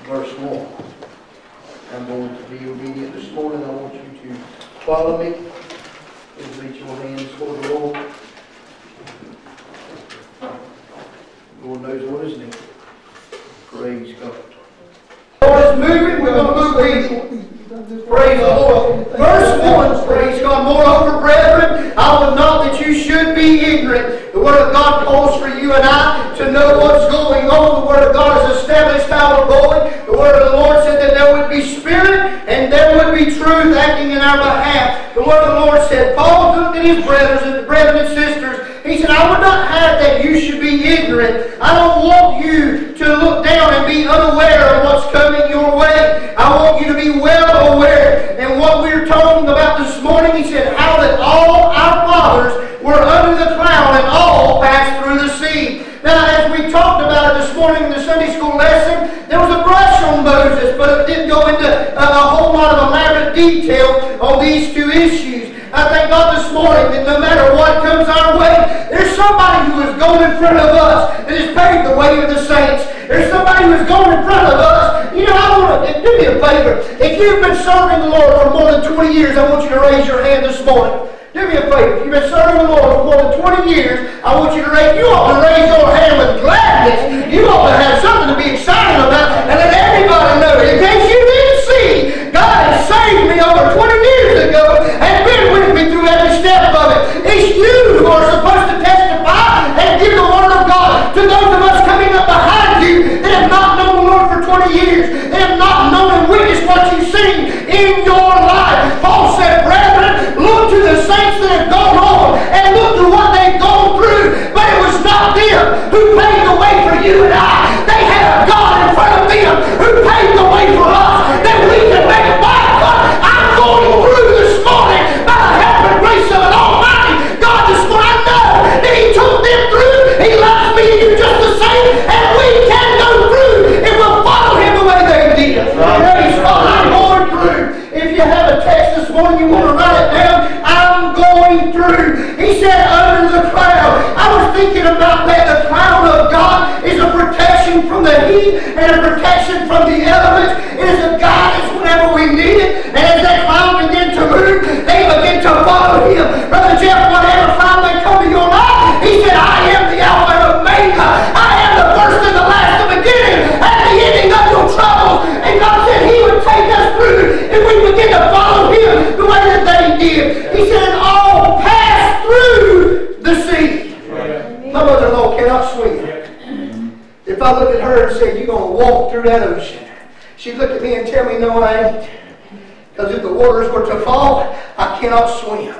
verse 1. I'm going to be obedient this morning. I want you to follow me. Please reach your hands for the Lord. The Lord knows what is needed. Praise God. The Lord is moving. We're going to move with Him. Praise the Lord. Verse 1, praise God. Moreover, brethren, I would not that you should be ignorant. The Word of God calls for you and I to know what's going on. The Word of God has established how we're going. The Word of the Lord said that there would be Spirit and there would be truth acting in our behalf. The Word of the Lord said, Paul looked at his brethren and sisters. He said, I would not have that you should be ignorant. I don't want you to look down and be unaware of what's coming your way. I want you to be well aware. And what we're talking about this morning, he said, how that all our fathers were under the cloud and all passed through the sea. Now, as we talked about it this morning in the Sunday school lesson, there was a brush on Moses, but it didn't go into a whole lot of elaborate detail on these two issues. I thank God this morning that no matter what comes our way, there's somebody who has gone in front of us that has paved the way of the saints. There's somebody who has gone in front of us. You know, I want to do me a favor. If you've been serving the Lord for more than 20 years, I want you to raise your hand this morning. Do me a favor. If you've been serving the Lord for more than 20 years, I want you to raise. You ought to raise your hand with gladness. You ought to have something to be excited about and let everybody know. In case you didn't see, God has saved me over 20 years ago and been with me through every step of it. It's you who are supposed to testify and give the Word of God to those of us coming up behind you that have not known the Lord for 20 years. They have not known and witnessed what you've seen in your life. Paul said, brethren, look to the saints that have gone on and look to what they've gone through. But it was not them who paved the way for you and I. They had a God in front of them who paved the way for us that we can make it by God. I'm going through this morning by the help and grace of an Almighty God this morning. I know that He took them through. He loves me and you just the same, and we can go through if we'll follow Him the way they did. Praise God. I'm going through. If you have a text this morning, you want to write it down. I'm going through. He said under the cloud. I was thinking about that. The cloud of God is a protection from the heat and a protection from the elements. It is a guidance whenever we need it. And as that cloud begin to move, they begin to follow Him. Brother Jeff, whatever cloud may come to your life, he said, I am the Alpha and Omega. I am the first and the last, the beginning and the ending of your troubles. And God said He would take us through if we begin to follow Him the way that they did. He said, all pass through the sea. My mother-in-law cannot swim. If I look at her and say, you're going to walk through that ocean, she'd look at me and tell me, no, I ain't. Because if the waters were to fall, I cannot swim.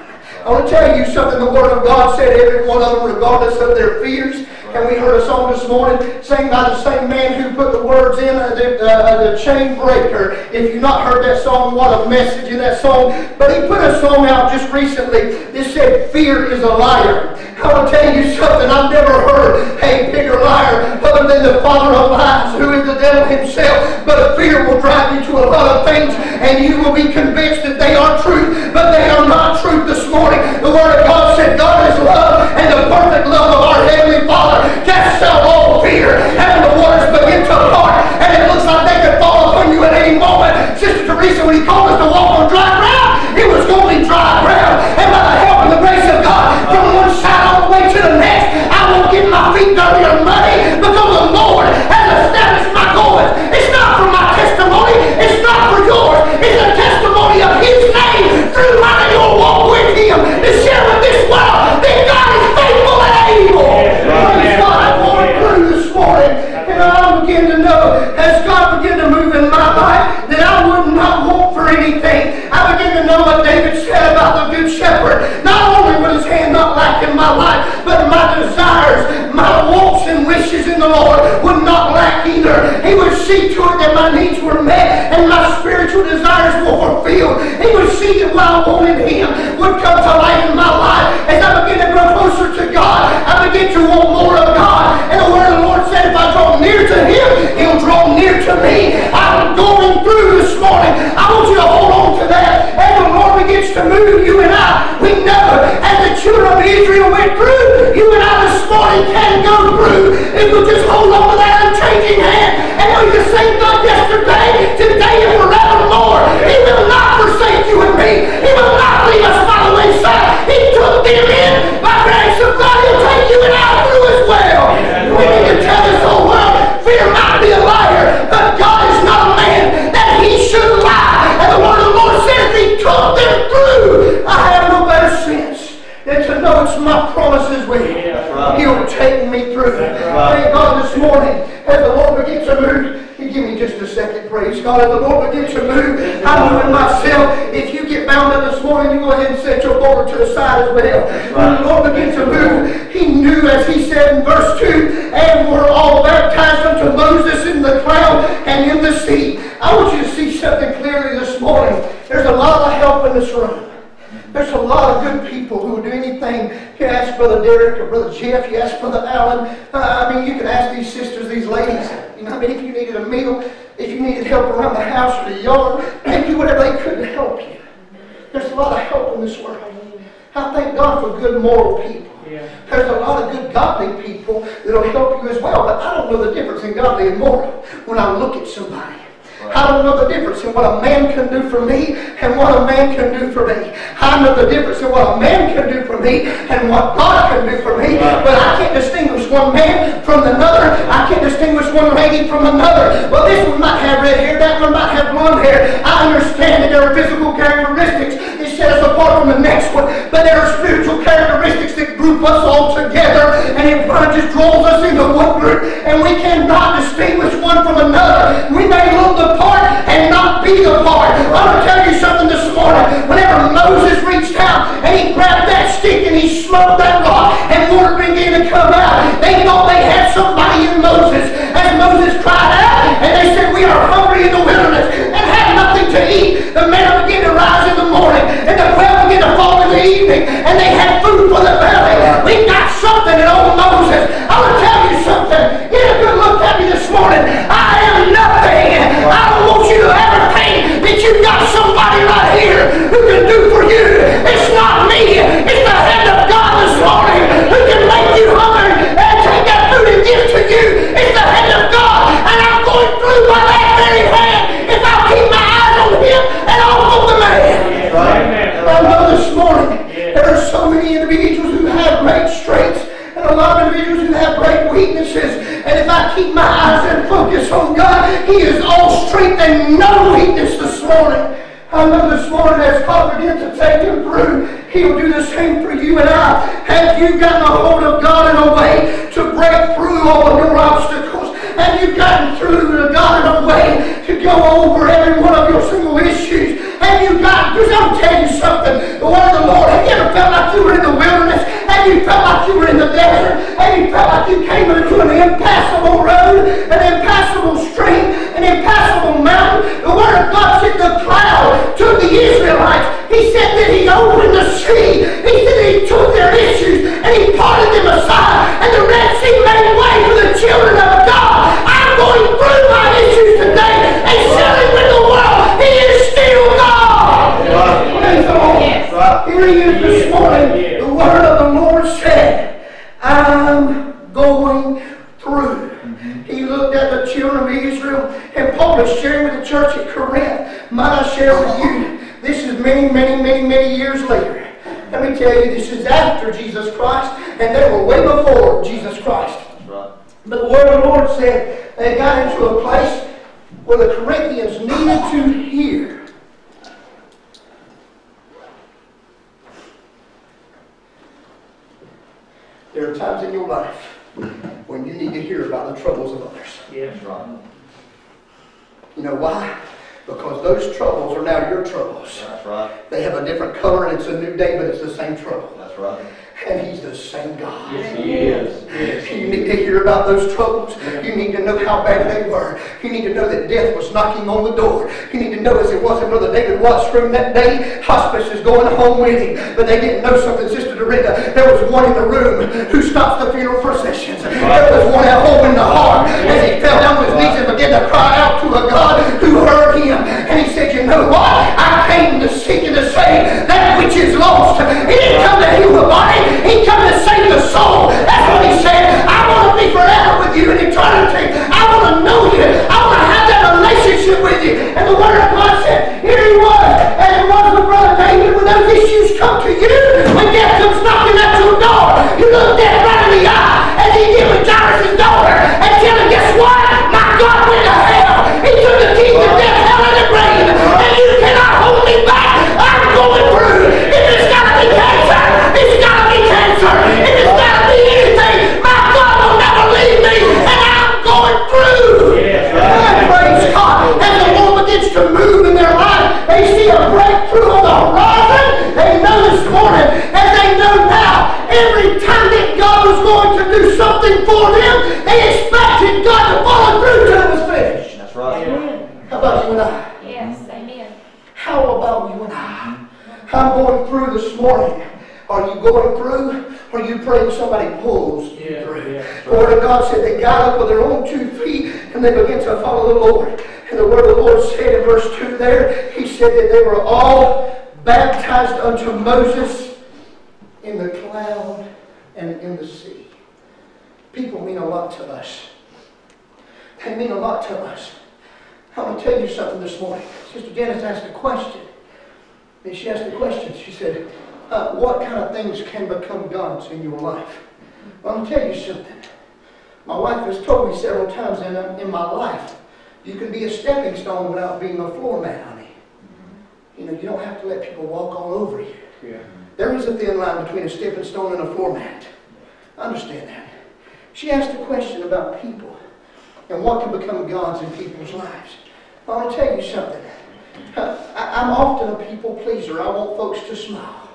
I want to tell you something the Word of God said, every one of them, regardless of their fears. And we heard a song this morning sang by the same man who put the words in, the chain breaker. If you've not heard that song, what a message in that song. But he put a song out just recently that said, fear is a liar. I want to tell you something, I've never heard a bigger liar other than the father of lies, who is the devil himself. But fear will drive you to a lot of things, and you will be convinced that they are truth, but they are not truth this morning. The Word of God said God is love, and the perfect love of our Heavenly Father casts out all fear. And when the waters begin to part, and it looks like they could fall upon you at any moment, Sister Teresa, when He called us to walk on dry ground, it was going to be dry ground. And by the help and the grace of God, from one side all the way to the next, I won't get my feet dirty or muddy, because the Lord has established my goings. It's not for my testimony, it's not for yours, it's a testimony of His name through mine and your walk with Him, to share with this world that God is faithful and able. Praise God. I'm going through this morning, and I begin to know, as God began to move in my life, that I would not want for anything. I begin to know what David said about the Good Shepherd. Not only would His hand not lack in my life, but my desires, my wants and wishes in the Lord would not lack either. He would see to it that my needs were met and my spiritual desires were fulfilled. He would see that what I wanted Him would come to light in my life. As I begin to grow closer to God, I begin to want more of God. And the Word of the Lord said, if I draw near to Him, He'll draw near to me. I'm going through this morning. I want you to hold on to that. As the Lord begins to move you and I, we know as the children of Israel went through, you and I this morning can go through. If we just hold on to that unchanging hand and know the same God yesterday, morning, as the Lord begins to move, give me just a second, praise God. As the Lord begins to move, I'm moving myself. If you get bound up this morning, you go ahead and set your board to the side as well. When the Lord begins to move, He knew, as He said in verse 2, and were all baptized unto Moses in the cloud and in the sea. I want you to see something clearly this morning. There's a lot of help in this room. There's a lot of good people who will do anything. You ask Brother Derek or Brother Jeff, you ask Brother Allen. You can ask these sisters, these ladies. If you needed a meal, if you needed help around the house or the yard, they do whatever they could to help you. There's a lot of help in this world. I thank God for good moral people. There's a lot of good godly people that will help you as well. But I don't know the difference in godly and moral when I look at somebody. I don't know the difference in what a man can do for me and what a man can do for me. I know the difference in what a man can do for me and what God can do for me. But I can't distinguish one man from another. I can't distinguish one lady from another. Well, this one might have red hair, that one might have blonde hair. I understand that there are physical characteristics that set us apart from the next one. But there are spiritual characteristics that group us all together. And it just draws us into one group. And we cannot distinguish one from another. We may look the part and not be the part. I'm going to tell you something this morning. Whenever Moses reached out and he grabbed that stick and he smote that rock and water began to come out, they thought they had somebody in Moses. As Moses cried out and they said, we are hungry in the wilderness and have nothing to eat, the manna began to rise in the morning and the quail began to fall in the evening and they had food for their belly. We got something in old Moses. I'm going to tell you something. Get a good look at me this morning. I am nothing. I don't want you to ever think that you've got somebody right here who can do for you. It's not me. It's the hand of God this morning who can make you hungry and take that food and give to you. It's the hand of God. And I'm going through by that very hand if I'll keep my eyes on Him and off on the man. I know this morning there are so many individuals who have great strengths and a lot of individuals who have great weaknesses. And if I keep my eyes and focus on God, He is all strength and no weakness this morning. I know this morning as God begins to take Him through, He'll do the same for you and I. Have you gotten a hold of God in a way to break through all of your obstacles? Have you gotten through to God in a way to go over every one of your single issues? Have you gotten, because I'm telling you something, the word of the Lord, have you ever felt like you were in the wilderness? Have you felt like you were in the desert? Have you felt like you came into an impassable road, an impassable stream, an impassable mountain? The word of God said the cloud took the Israelites. He said that He opened the sea. He said that He took their issues and He parted them aside. And the Red Sea made way for the children of God. I'm going through my issues today and sharing with the world He is still God. Here He is this morning. The word of the Lord said, I'm going through. He looked at the children of Israel, and Paul is sharing with the church at Corinth. Might I share with you, this is many years later. Let me tell you, this is after Jesus Christ, and they were way before Jesus Christ. Right. But the word of the Lord said they got into a place where the Corinthians needed to hear. There are times in your life when you need to hear about the troubles of others. Yes, right. You know why? Because those troubles are now your troubles. That's right. They have a different color and it's a new day, but it's the same trouble. That's right. And He's the same God. Yes, He is. Yes. You need to hear about those troubles. You need to know how bad they were. You need to know that death was knocking on the door. You need to know, as it was in Brother David Watt's room that day, hospice is going home with him. But they didn't know something, Sister Dorinda. There was one in the room who stops the funeral processions. There was one at home in the heart as he fell down on his knees and began to cry out to a God who heard him. And he said, you know what? I came to seek and to save that which is lost. He didn't come to heal the body. He come to save the soul. That's what He said. I want to be forever with you in eternity. I want to know you. I want to have that relationship with you. And the word of God said, here he was, as it was with Brother David, when those issues come to you, when death comes knocking at your door, you look death right in the eye, as He did with Jairus' daughter, and tell him, guess every time that God was going to do something for them, they expected God to follow through till it was finished. That's right. Amen. How about you and I? Yes, amen. How about you and I? I'm going through this morning. Are you going through? Or are you praying somebody pulls you through? The Word of God said they got up with their own 2 feet and they began to follow the Lord. And the Word of the Lord said in verse 2 there, He said that they were all baptized unto Moses in the cloud and in the sea. People mean a lot to us. They mean a lot to us. I'm going to tell you something this morning. Sister Janice asked a question. And she asked the question. She said, what kind of things can become gods in your life? Well, I'm going to tell you something. My wife has told me several times in my life, you can be a stepping stone without being a floor mat, honey. You know, you don't have to let people walk all over you. Yeah. There is a thin line between a stepping stone and a floor mat. I understand that. She asked a question about people and what can become gods in people's lives. Well, I'm going to tell you something. I'm often a people pleaser. I want folks to smile.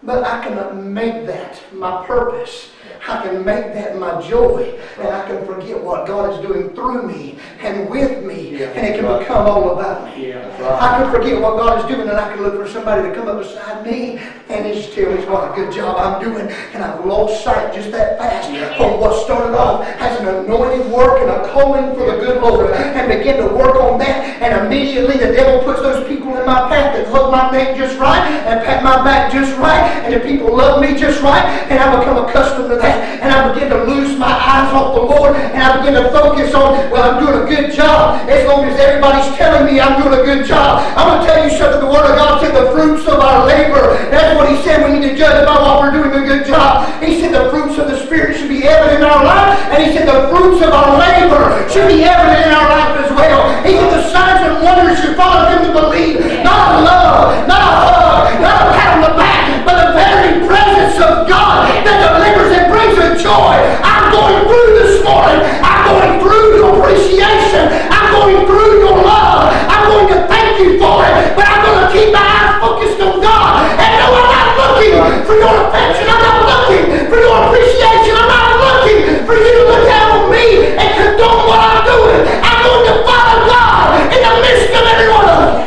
But I can make that my purpose. I can make that my joy. And I can forget what God is doing through me and with me. And it can become all about me. I can forget what God is doing and I can look for somebody to come up beside me and just tell me what a good job I'm doing. And I've lost sight just that fast on what started off as an anointed work and a calling for the good Lord. And begin to work on that. And immediately the devil puts those people in my path that hug my neck just right and pat my back just right. And the people love me just right, and I become accustomed to that, and I begin to lose my eyes off the Lord, and I begin to focus on, well, I'm doing a good job, as long as everybody's telling me I'm doing a good job. I'm going to tell you something, the Word of God said the fruits of our labor, that's what He said, we need to judge about what we're doing a good job. He said the fruits of the Spirit should be evident in our life, and He said the fruits of our labor should be evident in our life as well. He said the signs and wonders should follow them to believe, not a love, not a hug, not a pat on the back, but the very presence of God that delivers and brings a joy. I'm going through this morning. I'm going through your appreciation. I'm going through your love. I'm going to thank you for it. But I'm going to keep my eyes focused on God. And no, I'm not looking for your affection. I'm not looking for your appreciation. I'm not looking for you to look down on me and condone what I'm doing. I'm going to follow God in the midst of every one of them.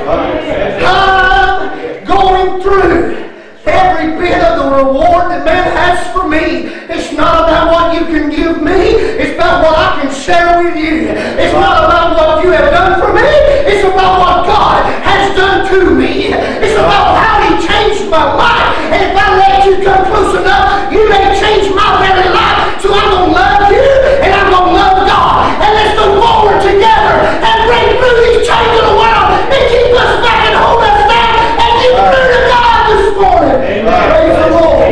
I'm going through every bit of the reward that man has for me. It's not about what you can give me. It's about what I can share with you. It's not about what you have done for me. It's about what God has done to me. It's about how He changed my life. And if I let you come close enough, you may change my very life. So I'm going to love you and I'm going to love God. And let's go forward together and break through these chains of the world and keep us back and hold us back and give through to God this morning. Amen. Praise the Lord.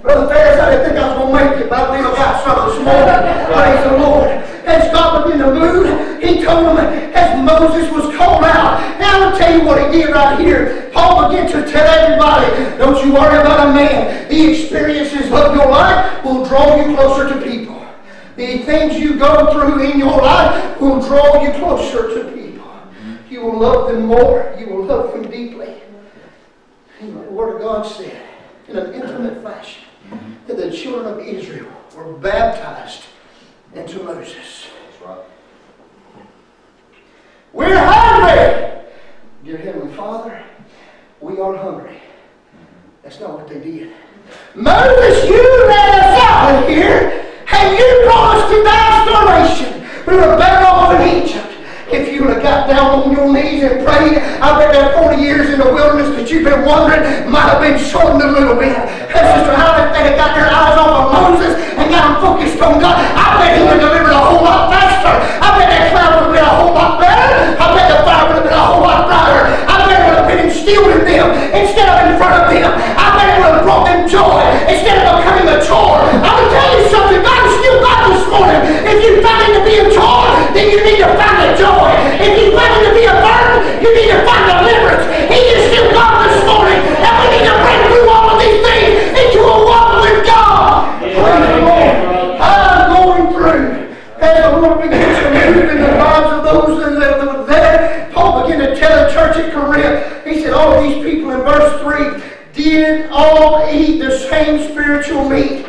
Brother Ferris, I didn't think I was going to make it, but I believe I got something this morning. Praise the Lord. As God began to move, He told them as Moses was called out. Now I'll tell you what He did right here. Paul began to tell everybody, don't you worry about a man. The experiences of your life will draw you closer to people. The things you go through in your life will draw you closer to people. You will love them more. You will love them deeply. And the Word of God said, in an intimate fashion, that the children of Israel were baptized into Moses. That's right. We're hungry! Dear Heavenly Father, we are hungry. That's not what they did. Moses, you led us out of here, and you brought us to thy starvation. We were better off in Egypt. If you would have got down on your knees and prayed, I bet that 40 years in the wilderness that you've been wandering might have been shortened a little bit. And Sister Howard, if they had got their eyes off of Moses and got them focused on God, I bet He would have delivered a whole lot faster. I bet that cloud would have been a whole lot better. I bet the fire would have been a whole lot brighter. I bet it would have been instilled in them instead of in front of them. I bet it would have brought them joy instead of becoming a chore. I'm going to tell you something. God is still God this morning. If you find Him to be a chore, then you need to find the joy. If you find Him to be a burden, you need to find deliverance. He is still God this morning, and we need to break through all of these things into a walk with God. Praise the Lord. I'm going through. As the Lord begins to move in the lives of those that were there, Paul began to tell the church at Corinth, he said, all these people in verse 3 did all eat the same spiritual meat,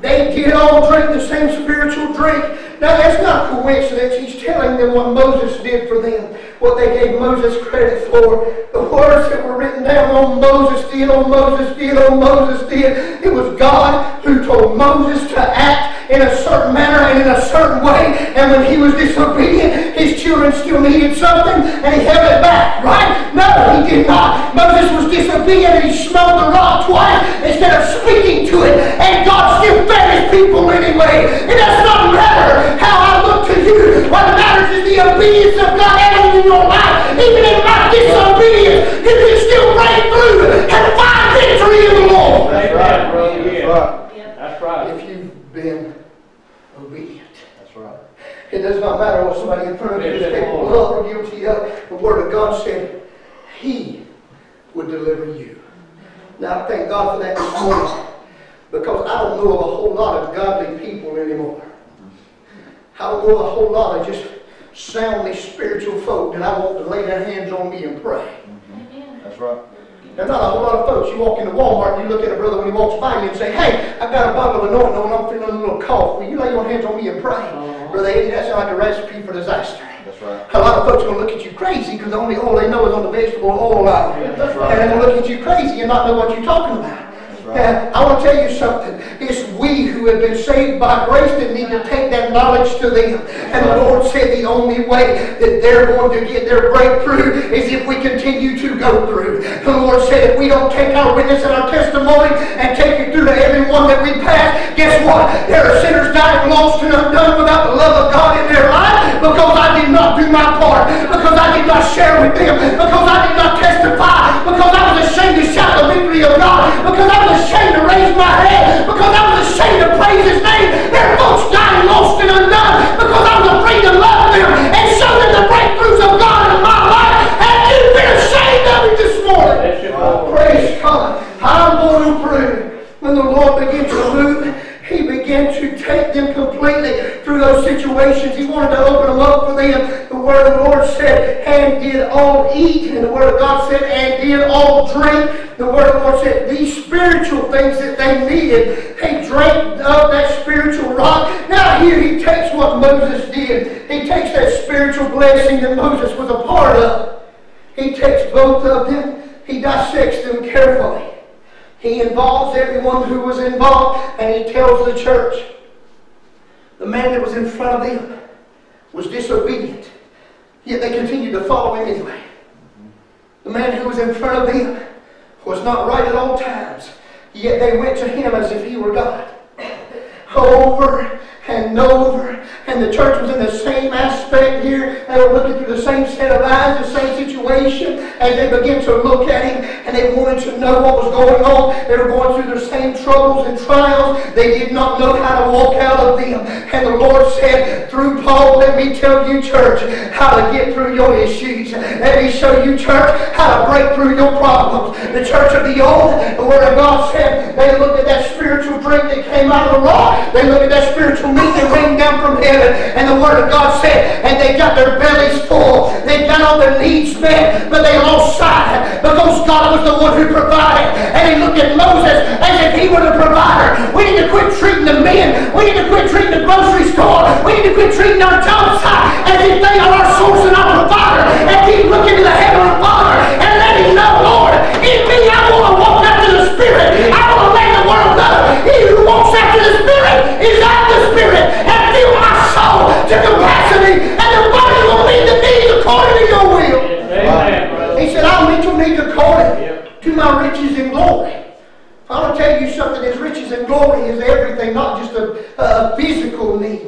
They did all drink the same spiritual drink. Now that's not a coincidence. He's telling them what Moses did for them, what they gave Moses credit for. The words that were written down on Moses did, on Moses did, on Moses did. It was God who told Moses to act in a certain manner and in a certain way. And when he was disobedient, his children still needed something and he held it back, right? No, he did not. Moses was disobedient and he smote the rock twice instead of speaking to it. And God still fed his people anyway. It does not matter how I look to you. What matters is the obedience of God in your life. Even in my disobedience, you can still break through and find victory in the Lord. That's right, brother. That's right. That's right. If you've been obedient. That's right. It does not matter what somebody in front of you is capable of or guilty of. The Word of God said He would deliver you. Now I thank God for that this morning, because I don't know of a whole lot of godly people anymore. I don't know a whole lot of just soundly spiritual folk that I want to lay their hands on me and pray. That's right. There's not a whole lot of folks. You walk into Walmart and you look at a brother when he walks by you and say, "Hey, I've got a bottle of anointing on, I'm feeling a little cough. Will you lay your hands on me and pray?" Brother Eddie, that sounds like a recipe for disaster. That's right. A lot of folks are going to look at you crazy because the only oil they know is on the vegetable oil aisle. That's right. And they're going to look at you crazy and not know what you're talking about. Right. And I want to tell you something. It's we who have been saved by grace that need to take that knowledge to them. And the Lord said the only way that they're going to get their breakthrough is if we continue to go through. The Lord said if we don't take our witness and our testimony and take it through to everyone that we pass, guess what? There are sinners dying lost and undone without the love of God in their life because I did not do my part, because I did not share with them, because I did not testify, because I was ashamed to shout the victory of God, because I was ashamed to raise my head, because I was ashamed to praise His name. There are folks dying lost and undone because I was afraid to love them and show them the breakthroughs of God in my life. Have you been ashamed of it this morning? Praise God. I'm going through. When the Lord began to move, He began to take them completely through those situations. He wanted to open them up for them. The Word of the Lord said, and did all eat. And the Word of God said, and did all drink. The Word of the Lord said, these spiritual things that they needed, they drank of that spiritual rock. Now here He takes what Moses did. He takes that spiritual blessing that Moses was a part of. He takes both of them. He dissects them carefully. He involves everyone who was involved, and He tells the church, the man that was in front of them was disobedient, yet they continued to follow him anyway. The man who was in front of them was not right at all times, yet they went to him as if he were God. Over and over. And the church was in the same aspect here. They were looking through the same set of eyes, the same situation. And they began to look at him and they wanted to know what was going on. They were going through the same troubles and trials. They did not know how to walk out of them. And the Lord said, through Paul, let me tell you, church, how to get through your issues. Let me show you, church, how to break through your problems. The church of the old, the Word of God said, they looked at that spiritual drink that came out of the rock. They looked at that spiritual meat that rained down from heaven. And the Word of God said, and they got their bellies full. They got all their needs met, but they lost sight because God was the one who provided. And He looked at Moses as if he were the provider. We need to quit treating the men. We need to quit treating the grocery store. We need to quit treating our job site as if they are our source and our provider. And keep looking to the Heavenly Father and let Him know, Lord, in me I want to walk after the Spirit. I want to let the world know He who walks after the Spirit is of the Spirit. And fill my soul to capacity, and the body will meet the needs according to your will. Amen. He said, I'll meet your needs according to my riches and glory. I want to tell you something. His riches and glory is everything, not just a physical need,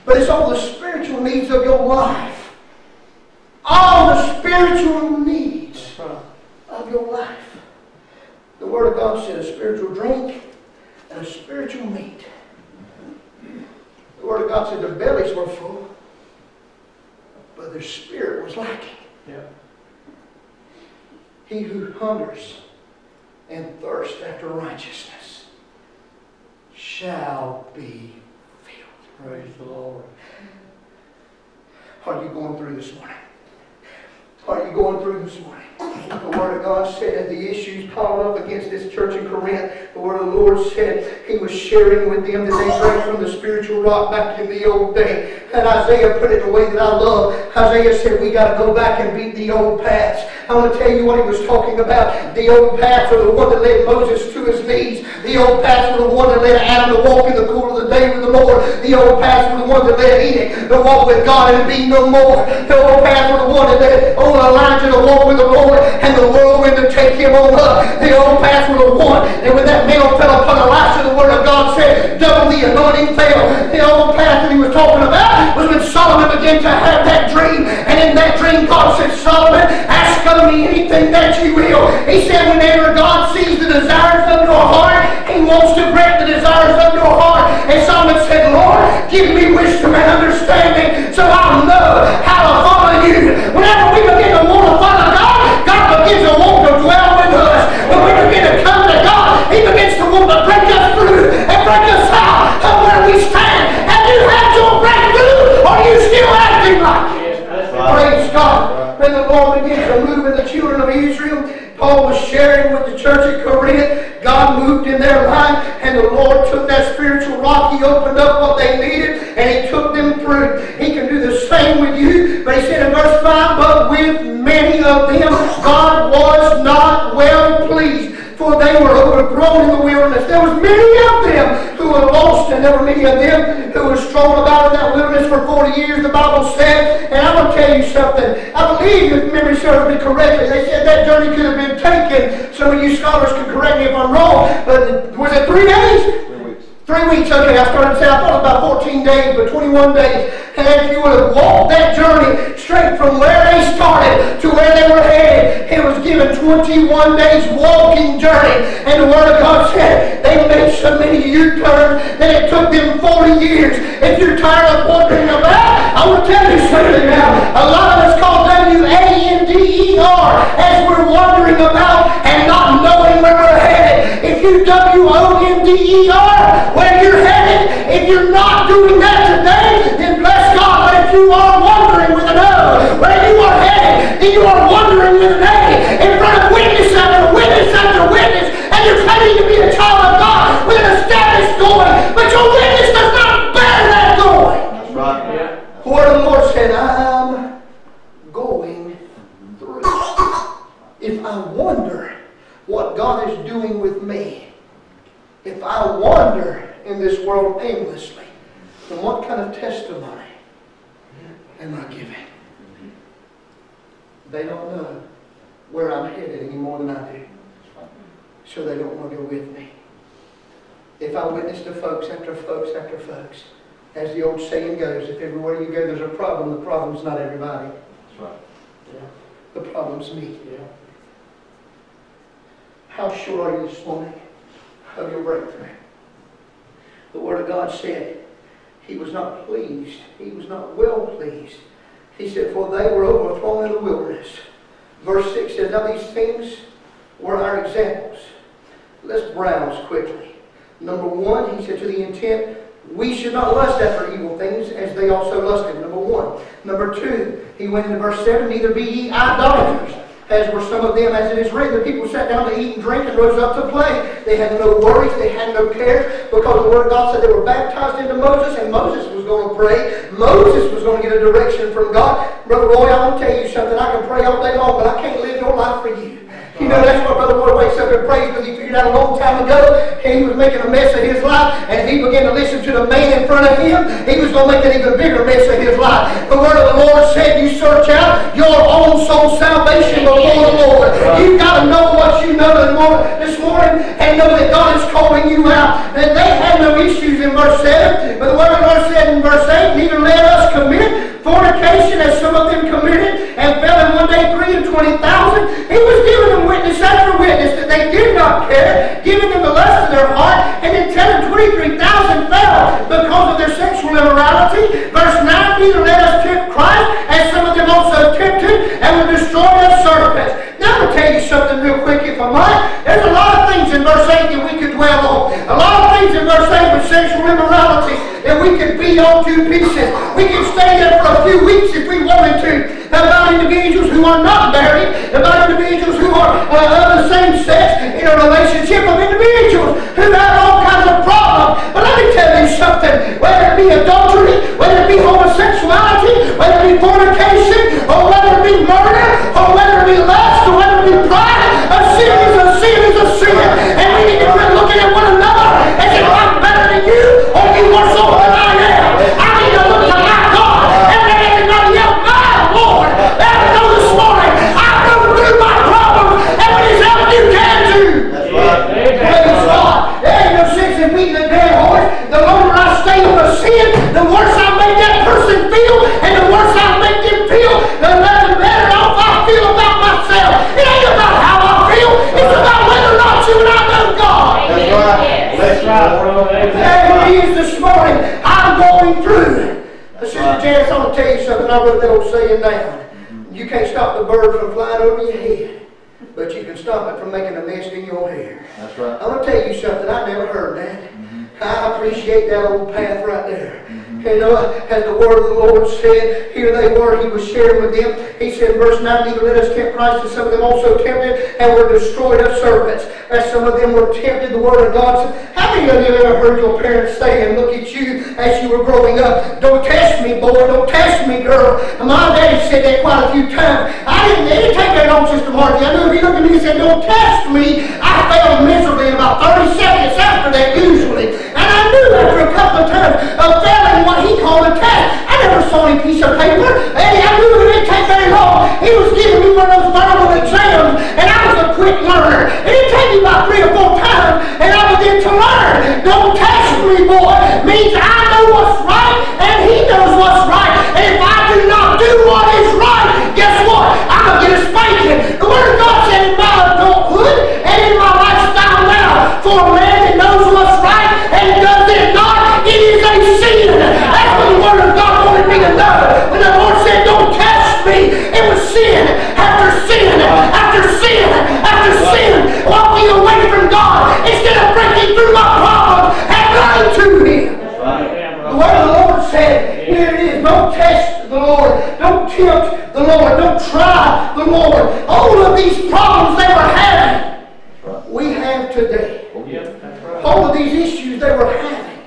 but it's all the spiritual needs of your life. All the spiritual needs of your life. The Word of God said a spiritual drink and a spiritual meat. The Word of God said their bellies were full, but their spirit was lacking. Yeah. He who hungers and thirsts after righteousness shall be filled. Praise the Lord. Are you going through this morning? Are you going through this morning? The Word of God said that the issues piled up against this church in Corinth, The word of the Lord said He was sharing with them that they drank from the spiritual rock back in the old day. And Isaiah put it in a way that I love. Isaiah said we got to go back and beat the old paths. I want to tell you what he was talking about. The old paths are the one that led Moses to his knees. The old paths were the one that led Adam to walk in the cool of the day with the Lord. The old paths were the one that led Enoch to walk with God and be no more. The old paths were the one that led old Elijah to walk with the Lord and the whirlwind to take him on up. The old paths were the one, and when that mantle fell upon Elisha, the word of God said, double the anointing fell. The old path that he was talking about was when Solomon began to have that dream, and in that dream God said, Solomon, ask of me anything that you will. He said whenever God sees the desires of your heart, He wants to grant the desires of your heart. And Solomon said, Lord, give me wisdom and understanding so I'll know how to follow you. Whenever we begin to want to follow God, God begins to want to dwell with us. When we begin to come to God, He begins to want to break us through and break us out of where we stand. Have you had your breakthrough, or are you still acting like it? Praise God. When the Lord begins to move in the children of Israel, Paul was sharing with the church at Corinth. God moved in their life, and the Lord took that spiritual rock. He opened up what they needed, and He took them through. He can do the same with you. But He said in verse 5, but with many of them God was not well pleased, for they were overthrown in the wilderness. There was many of them who were lost, and there were many of them who were strolling about in that wilderness for 40 years, the Bible said. And I'm going to tell you something. I believe, if memory serves me correctly, they said that journey could have been taken. Some of you scholars can correct me if I'm wrong, but was it 3 days? 3 weeks, okay, I started to say, I thought about 14 days, but 21 days. And if you would have walked that journey straight from where they started to where they were headed, it was given 21 days walking journey. And the Word of God said they made so many U-turns that it took them 40 years. If you're tired of wondering about, I want to tell you something now. A lot of us call W-A-N-D-E-R as we're wondering about and not knowing where we're headed. If you W-O-N-D-E-R, where you're headed, if you're not doing that today, then bless God. But if you are wondering with an O where you are headed, then you are wondering with an A in front of witness after witness after witness, and you're claiming to be a child of God with an established going, but your witness does not bear that going. That's right. Yeah. The word of the Lord said, I'm going through. If I wonder what God is doing with me, if I wander in this world aimlessly, then what kind of testimony am I giving? They don't know where I'm headed any more than I do. So they don't want to go with me. If I witness to folks after folks after folks, as the old saying goes, if everywhere you go there's a problem, the problem's not everybody. That's right. Yeah. The problem's me. Yeah. How sure are you this morning of your breakthrough? The Word of God said He was not pleased. He was not well pleased. He said, for they were overthrown in the wilderness. Verse 6 says, now these things were our examples. Let's browse quickly. Number 1, he said, to the intent, we should not lust after evil things as they also lusted. Number 1. Number 2, he went into verse 7, neither be ye idolaters, as were some of them, as it is written, the people sat down to eat and drink and rose up to play. They had no worries, they had no cares, because the Word of God said they were baptized into Moses, and Moses was going to pray. Moses was going to get a direction from God. Brother Roy, I want to tell you something. I can pray all day long, but I can't live your life for you. You know, that's why Brother Roy wakes up and prays, because he figured out a long time ago he was making a mess of his life, and if he began to listen to the man in front of him, he was going to make an even bigger mess of his life. The Word of the Lord said, you search out your own soul salvation before the Lord. You've got to know what you know this morning and know that God is calling you out. And they had no issues in verse 7, but the Word of the Lord said in verse 8, neither let us commit fornication as some of them committed and fell in one day 320,000. He was giving them witness after witness that they did not care, giving them the lust of their heart, and then telling 23,000 fell because of their sexual immorality. Verse 9, neither let us tempt Christ as some of them also tempted and were destroyed as serpents. Now I'm going to tell you something real quick if I might. There's a lot of things in verse 8 that we could dwell on. A lot of things in verse 8 with sexual immorality that we could beat on to pieces. We could stay there for a few weeks if we wanted to. About individuals who are not married, about individuals who are of the same sex in a relationship of individuals. tell you something, I wrote that old saying down. You can't stop the bird from flying over your head, but you can stop it from making a nest in your hair. That's right. I'm going to tell you something, I never heard that. I appreciate that old path right there. You know, as the word of the Lord said, here they were, he was sharing with them. He said, verse 9, neither let us tempt Christ, and some of them also tempted and were destroyed of serpents. As some of them were tempted, the word of God said, how many of you ever heard your parents say and look at you as you were growing up, don't test me, boy, don't test me, girl. And my daddy said that quite a few times. It didn't take that long, Sister Margie. I knew if he looked at me and said, don't test me, I failed miserably in about 30 seconds after that, usually. And I knew after a couple of times of failing what he called a test. I never saw any piece of paper. Eddie, I knew it didn't take very long. He was giving me one of those verbal exams, and I was a quick learner. It didn't take me about 3 or 4 times, and I began to learn. Don't test me, boy, means I know what's right, and he knows what's right. And if I do not do what is right, guess what? I'm going to get a spanking. The Word of God said in my adulthood and in my lifestyle now, for a man that knows what's right and does it not, it is a sin. That's what the Word of God wanted me to know. When the Lord said, don't test me, it was sin after sin after sin after sin, walking away from God instead of breaking through my problems and running to Him. The Word of the Lord said, here it is, don't test the Lord, don't tempt the Lord, don't try the Lord. All of these problems they were having, we have today. All of these issues they were having.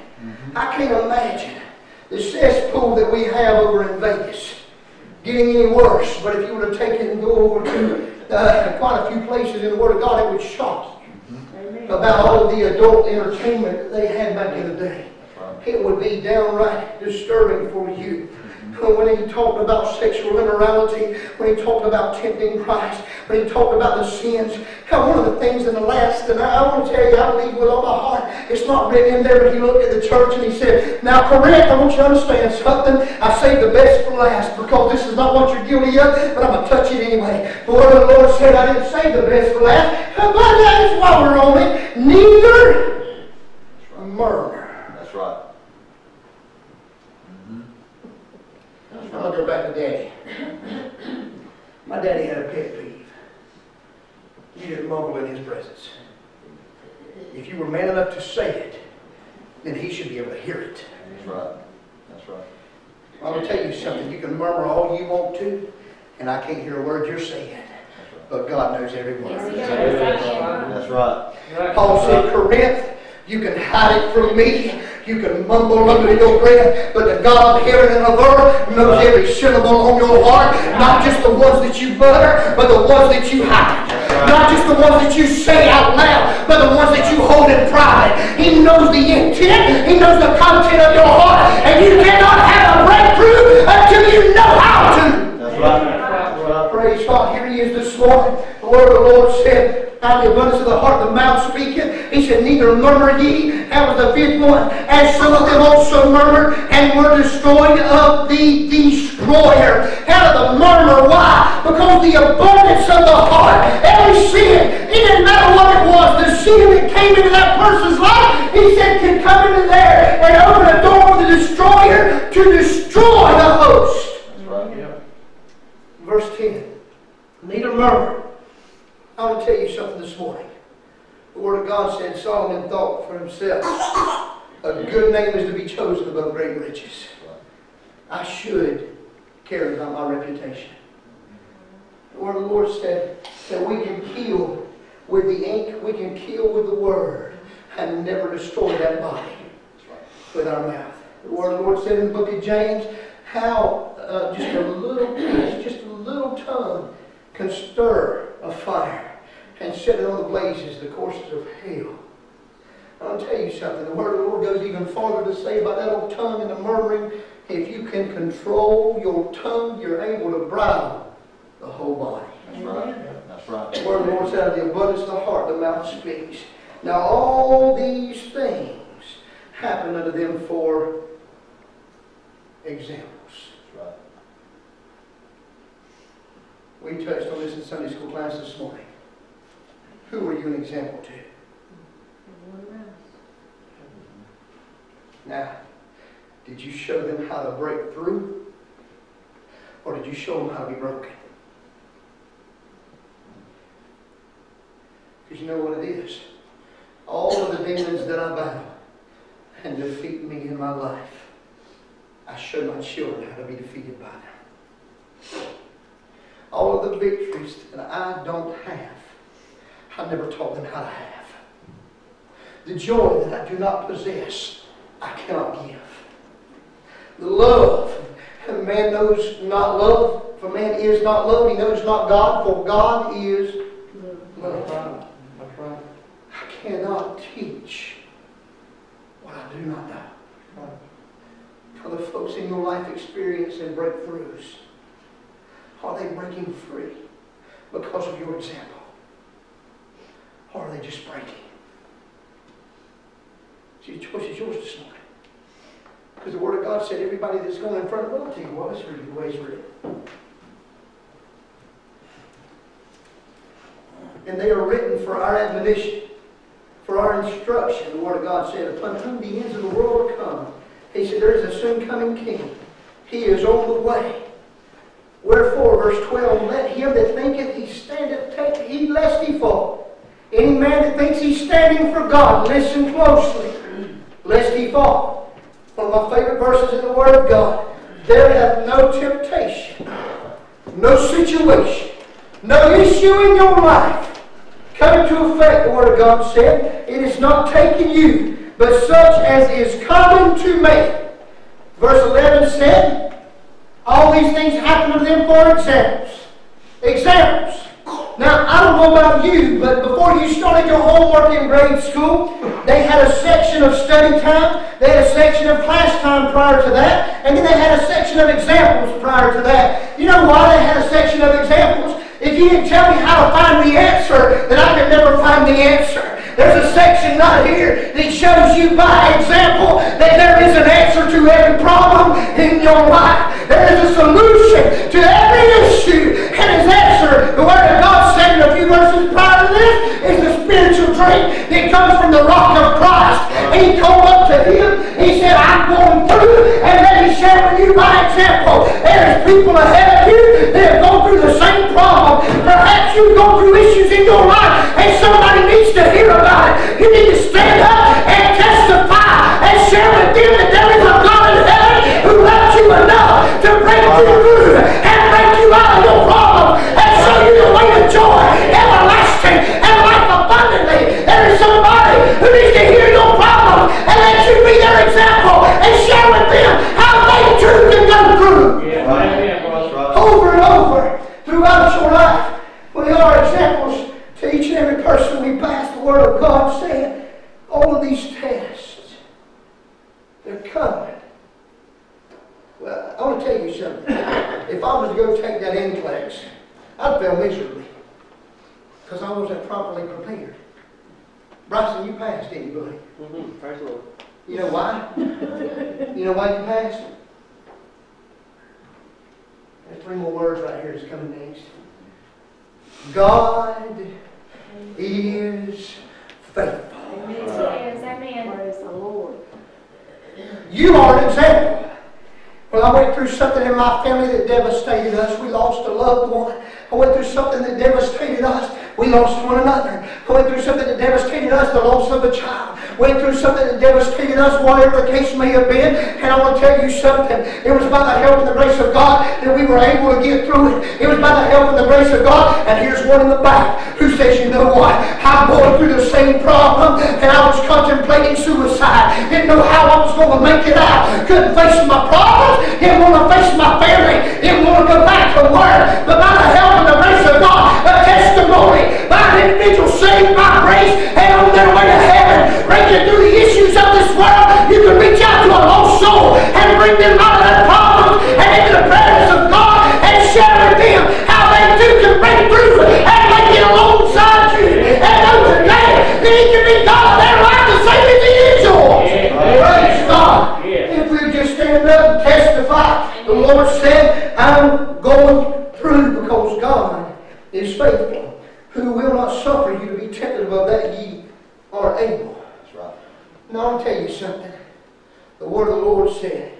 I can't imagine the cesspool that we have over in Vegas getting any worse. But if you were to take it and go over to quite a few places in the Word of God, it would shock you about all of the adult entertainment that they had back in the day. It would be downright disturbing for you. When he talked about sexual immorality, when he talked about tempting Christ, when he talked about the sins. One of the things in the last, and I want to tell you, I believe with all my heart, it's not written in there, but he looked at the church and he said, now Corinth, I want you to understand something. I saved the best for last because this is not what you're guilty of, but I'm going to touch it anyway. The word of the Lord said I didn't save the best for last, but that's why we're on it. Neither murmur. That's right. I'm going to go back to Daddy. My daddy had a pet peeve. You didn't mumble in his presence. If you were man enough to say it, then he should be able to hear it. That's right. That's right. I'm going to tell you something. You can murmur all you want to, and I can't hear a word you're saying. But God knows every word. That's right. Paul said, Corinth, you can hide it from me. You can mumble under your breath, but the God of heaven and of earth knows every syllable on your heart. Not just the ones that you mutter, but the ones that you hide. Not just the ones that you say out loud, but the ones that you hold in private. He knows the intent. He knows the content of your heart. And you cannot have a breakthrough until you know how to. That's right. Praise God. Here he is this morning. The word of the Lord said, out of the abundance of the heart, the mouth speaketh. He said, neither murmur ye. That was the 5th one. As some of them also murmured and were destroyed of the destroyer. Out of the murmur. Why? Because the abundance of the heart. Every sin, it didn't matter what it was. The sin that came into that person's life, he said, can come into there and open a door for the destroyer to destroy the host. That's right. Yeah. Verse 10. Neither murmur. I want to tell you something this morning. The Word of God said Solomon thought for himself, a good name is to be chosen above great riches. I should care about my reputation. The Word of the Lord said that we can kill with the ink, we can kill with the Word, and never destroy that body with our mouth. The Word of the Lord said in the book of James, how just a little piece, just a little tongue can stir a fire and set it on the blazes, the courses of hell. I'll tell you something. The Word of the Lord goes even farther to say about that old tongue and the murmuring. If you can control your tongue, you're able to bridle the whole body. That's right. That's right. The Word of the Lord said, out of the abundance of the heart, the mouth speaks. Now all these things happen unto them for examples. That's right. We touched on this in Sunday school class this morning. Who were you an example to? Now, did you show them how to break through? Or did you show them how to be broken? Because you know what it is. All of the demons that I battle and defeat me in my life, I show my children how to be defeated by them. All of the victories that I don't have, I never taught them how to have. The joy that I do not possess, I cannot give. The love, and man knows not love, for man is not love, he knows not God, for God is love. That's right. I cannot teach what I do not know. For the folks in your life experiencing breakthroughs, are they breaking free because of your example? Or are they just breaking? See, the choice is yours this morning. Because the Word of God said everybody that's going in front of, well, I'll tell you what, let's read the way it's written. And they are written for our admonition, for our instruction. The Word of God said, upon whom the ends of the world are come. He said, there is a soon coming King. He is on the way. Wherefore, verse 12, let him that thinketh he standeth take heed lest he fall. Any man that thinks he's standing for God, listen closely, lest he fall. One of my favorite verses in the Word of God. There hath no temptation, no situation, no issue in your life come to effect, the Word of God said, it is not taken you, but such as is common to man. Verse 11 said, all these things happen to them for examples. Examples. Now, I don't know about you, but before you started your homework in grade school, they had a section of study time, they had a section of class time prior to that, and then they had a section of examples prior to that. You know why they had a section of examples? If you didn't tell me how to find the answer, then I could never find the answer. There's a section right here that shows you by example that there is an answer to every problem in your life. There is a solution to every issue. And his answer, the Word of God said in a few verses prior to this, is the spiritual drink that comes from the rock of Christ. And he called up to him. He said, I'm going through, and let me share with you by example. There's people ahead of you that have gone through the same problem. Perhaps you've gone through issues in your life, and somebody needs to hear about it. You need to stand up and testify and share with them that there is a God in heaven who loves you enough to break you through and break you out of your problem and show you the way of joy, everlasting, and life abundantly. There is somebody who needs to hear your problem and let you be their example and share with them how they too can go through. Yeah, right. Over and over throughout your life. We are examples to each and every person we pass. The Word of God saying all of these tests, they're coming. Well, I want to tell you something. If I was to go take that NCLEX, I'd fail miserably because I wasn't properly prepared. Bryson, you passed, didn't you, buddy? Praise the Lord. You know why? You know why you passed? There's three more words right here that's coming next. God is faithful. Amen. Praise the Lord. You are an example. Well, I went through something in my family that devastated us. We lost a loved one. I went through something that devastated us. We lost one another. I went through something that devastated us, the loss of a child. Went through something that devastated us, whatever the case may have been. And I want to tell you something. It was by the help and the grace of God that we were able to get through it. It was by the help and the grace of God. And here's one in the back who says, you know what? I'm going through the same problem. And I was contemplating suicide. Didn't know how I was going to make it out. Couldn't face my problems. Didn't want to face my family. Didn't want to go back to work. But by the help and the grace of God, a testimony by an individual saved by grace and on their way to heaven, breaking through the issues of this world, you can reach out to a lost soul and bring them out of their problems and into the presence of God and share with them how they too can break through and make it alongside you and know today that He can be God in their life the same as He is yours. Praise God. If we just stand up and testify, the Lord said, I'm going through because God is faithful, who will not suffer you to be tempted above that ye are able. That's right. Now I'll tell you something. The word of the Lord said,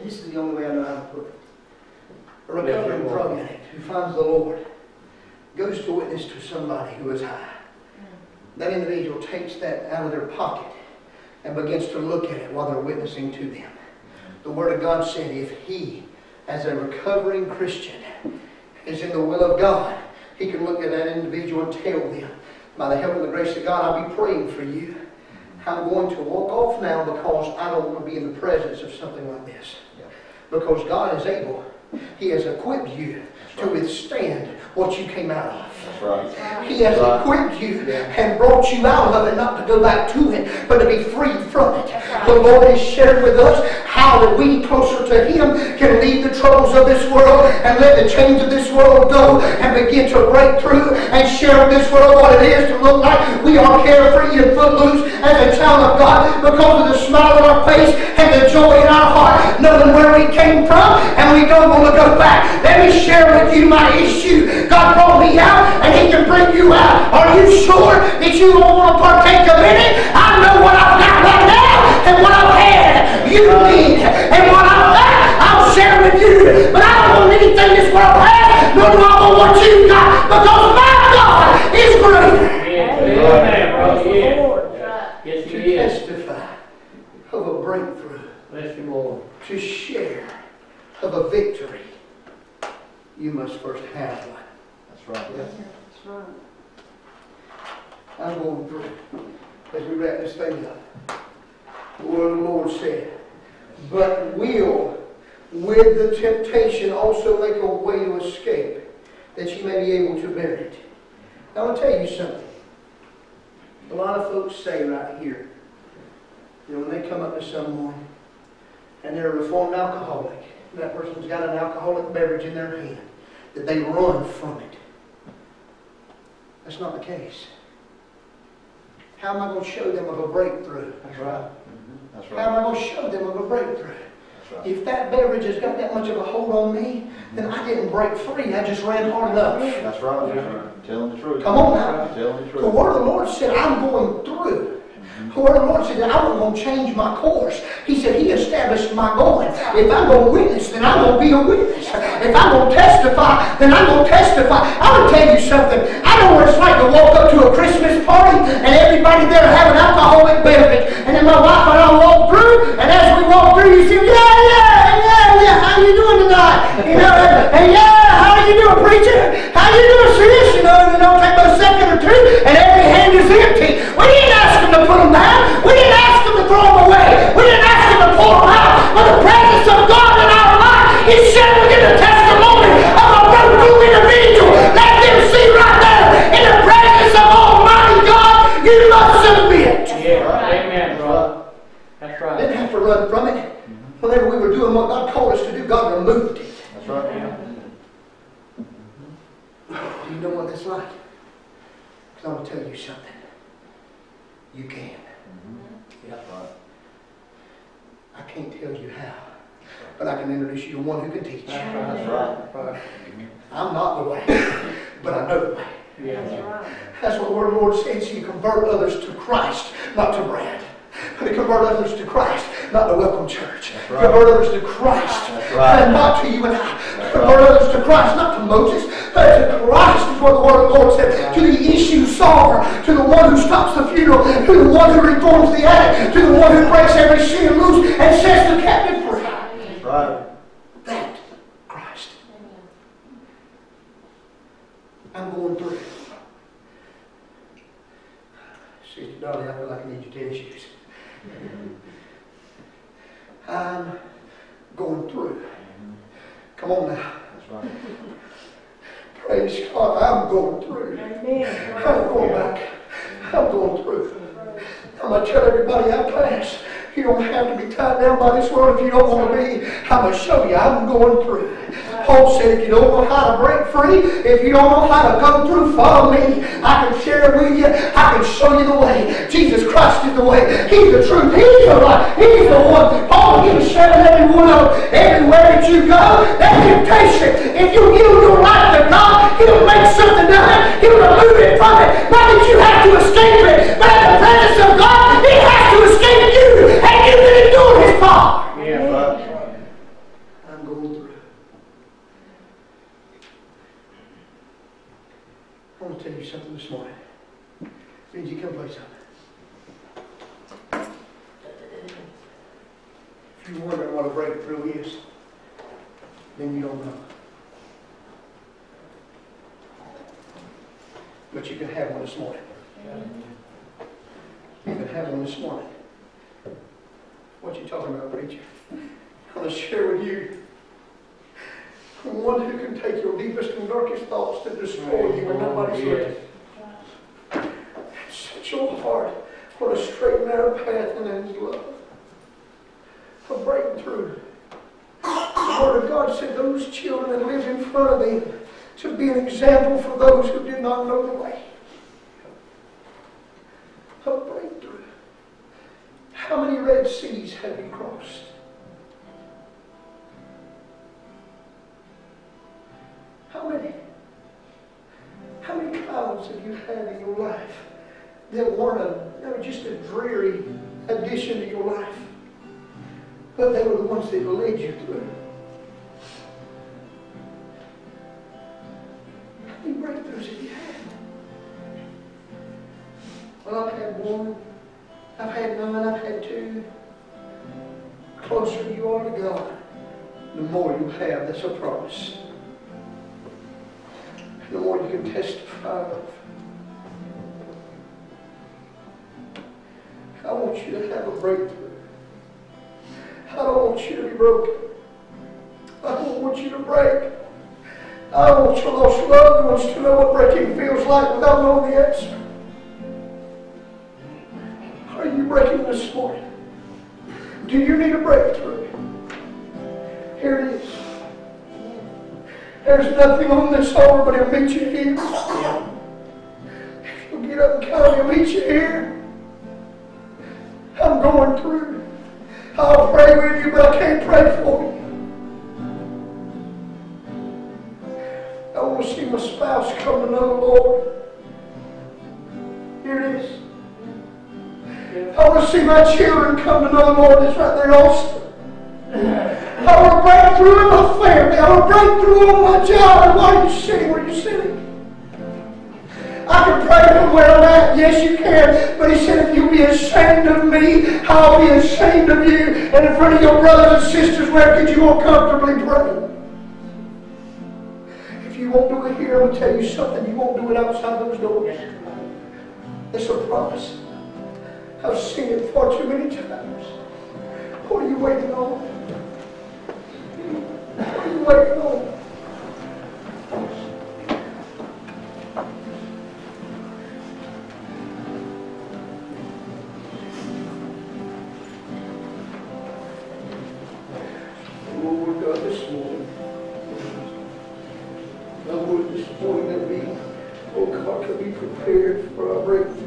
this is the only way I know how to put it. recovering drug addict who finds the Lord, goes to witness to somebody who is high. That individual takes that out of their pocket and begins to look at it while they're witnessing to them. The Word of God said if he, as a recovering Christian, is in the will of God, he can look at that individual and tell them, by the help and the grace of God, I'll be praying for you. I'm going to walk off now because I don't want to be in the presence of something like this. Because God is able. He has equipped you to withstand what you came out of. That's right. He has equipped you and brought you out of it, not to go back to it, but to be freed from it. The Lord has shared with us how that we, closer to Him, can leave the troubles of this world and let the chains of this world go and begin to break through and share with this world what it is to look like we are carefree and footloose as a child of God because of the smile on our face and the joy in our heart, knowing where we came from and we don't want to go back. Let me share with you my issue. God brought me out and He can bring you out. Are you sure that you don't want to partake of it? I know what I've got right now and what I've had. You need. And what I've got, I'll share with you. But I don't want anything this world has, nor do I want what you got. Because my God is greater. Amen, brother. Yes, To He is. testify of a breakthrough. Bless you, Lord. To share of a victory, you must first have one. That's right. That's right. I'm going through, as we wrap this thing up, the word of the Lord said, but will with the temptation also make a way to escape, that you may be able to bear it. Now, I want to tell you something. A lot of folks say right here, when they come up to someone and they're a reformed alcoholic, and that person's got an alcoholic beverage in their hand, that they run from it. That's not the case. How am I going to show them of a breakthrough? That's right. That's How right. am I going to show them of a breakthrough? That's right. If that beverage has got that much of a hold on me, then I didn't break free. I just ran hard enough. That's right. That's right. Telling the truth. Come on now. Telling the truth. The word of the Lord said, I'm going through. The word of the Lord said that I wasn't going to change my course. He said He established my going. If I'm going to witness, then I'm going to be a witness. If I'm going to testify, then I'm going to testify. I'm going to tell you something. I know what it's like to walk up to a Christmas party and everybody there have an alcoholic beverage. And then my wife and I walk through, and as we walk through, you see, yeah, how you doing tonight? You know, and how you doing, preacher? How you doing, sis? You know, it don't take but a second or two, and every hand is empty. We didn't ask them to put them down. We didn't ask them to throw them away. We didn't ask them to pour them out. But the presence of God in our life is sharing with the testimony of a breakthrough individual. Let them see right there, in the presence of Almighty God, you must submit. Yeah. Amen, brother. That's right. Didn't have to run from it. Whenever we were doing what God called us to do, God removed it. That's right. Yeah. Do you know what that's like? Because I'm going to tell you something. You can. Yeah. Right. I can't tell you how. But I can introduce you to one who can teach. That's right. That's right. That's right. I'm not the way, but I know the way. Yeah. That's right. That's what the word of the Lord says. You convert others to Christ, not to Brad. To convert others to Christ, not to Welcome Church. Right. Convert others to Christ, That's right. and not to you and I. That's Convert right. others to Christ, not to Moses, but to Christ is what the word of the Lord said. To the issue solver, to the one who stops the funeral, to the one who reforms the addict, to the one who breaks every sin loose and sets the captive free. That's right. That Christ. I'm going through. Sister Dolly, I feel like I need your tennis shoes. I'm going through. Come on now. That's right. Praise God. I'm going through. Amen. I'm going back. I'm going through. I'm going to tell everybody I pass. You don't have to be tied down by this world if you don't want to be. I'm going to show you I'm going through. Paul said if you don't know how to break free, if you don't know how to go through, follow me. I can share it with you. I can show you the way. Jesus Christ is the way. He's the truth. He's the light. He's the one. Paul, He was sharing every one of them. Everywhere that you go, that temptation. If you yield your life to God, He'll make something of it. He'll remove it from it. Not that you have to escape it, but in the presence of God, He has to escape you. And you can endure His power. Yeah. Right. I'm going through. I want to tell you something this morning. Benji, come play something. If you're wondering what a breakthrough is, then you don't know. But you can have one this morning. You can have one this morning. What you talking about, preacher? I want to share with you one who can take your deepest and darkest thoughts to destroy you when nobody's looking. Set your heart on a straight and narrow path in His love. A breakthrough. The Word of God said those children that lived in front of them to be an example for those who did not know the way. A breakthrough. How many Red Seas have you crossed? How many? How many clouds have you had in your life that were just a dreary addition to your life? But they were the ones that led you through. How many breakthroughs have you had? Well, I've had one. I've had none. I've had two. The closer you are to God, the more you have. That's a promise. The more you can testify of. I want you to have a breakthrough. I don't want you to be broken. I don't want you to break. I want your lost loved ones to know what breaking feels like without knowing the answer. Are you breaking this morning? Do you need a breakthrough? Here it is. There's nothing on this altar, but He'll meet you here. If you'll get up and come, He'll meet you here. I'm going through. I'll pray with you, but I can't pray for you. I want to see my spouse come to know the Lord. Here it is. I want to see my children come to know the Lord. It's right there also. I want to break through in my family. I want to break through on my job. And why are you sitting where you're sitting? I can pray from where I'm at. Yes, you can. But He said, if you be ashamed of me, I'll be ashamed of you. And in front of your brothers and sisters, where could you more comfortably pray? If you won't do it here, I'm going to tell you something. You won't do it outside those doors. It's a promise. I've seen it far too many times. What are you waiting on? What are you waiting on? Lord God, this morning, Lord, this morning that we, oh God, can be prepared for our breakthrough.